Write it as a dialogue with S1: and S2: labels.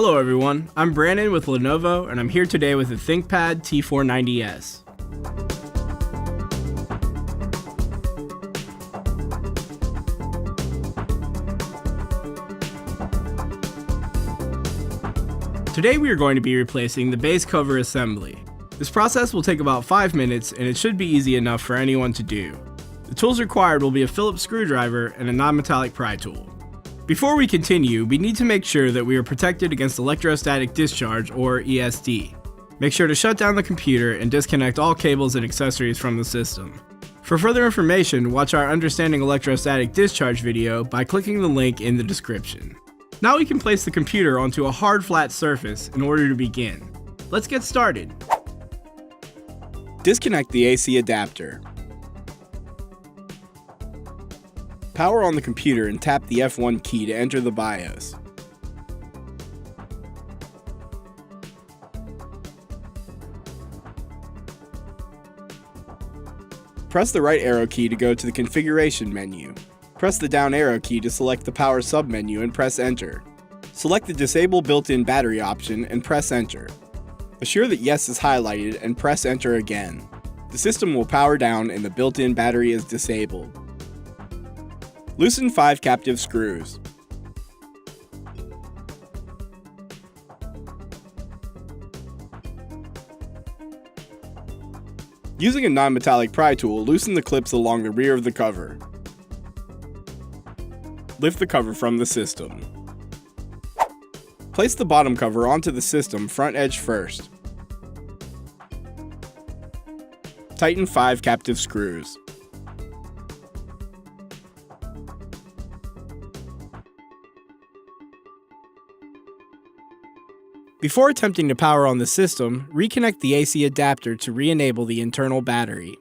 S1: Hello everyone, I'm Brandon with Lenovo and I'm here today with the ThinkPad T490s. Today we are going to be replacing the base cover assembly. This process will take about 5 minutes and it should be easy enough for anyone to do. The tools required will be a Phillips screwdriver and a non-metallic pry tool. Before we continue, we need to make sure that we are protected against electrostatic discharge or ESD. Make sure to shut down the computer and disconnect all cables and accessories from the system. For further information, watch our Understanding Electrostatic Discharge video by clicking the link in the description. Now we can place the computer onto a hard flat surface in order to begin. Let's get started. Disconnect the AC adapter. Power on the computer and tap the F1 key to enter the BIOS. Press the right arrow key to go to the configuration menu. Press the down arrow key to select the power submenu and press enter. Select the disable built-in battery option and press enter. Assure that yes is highlighted and press enter again. The system will power down and the built-in battery is disabled. Loosen 5 captive screws. Using a non-metallic pry tool, loosen the clips along the rear of the cover. Lift the cover from the system. Place the bottom cover onto the system front edge first. Tighten 5 captive screws. Before attempting to power on the system, reconnect the AC adapter to re-enable the internal battery.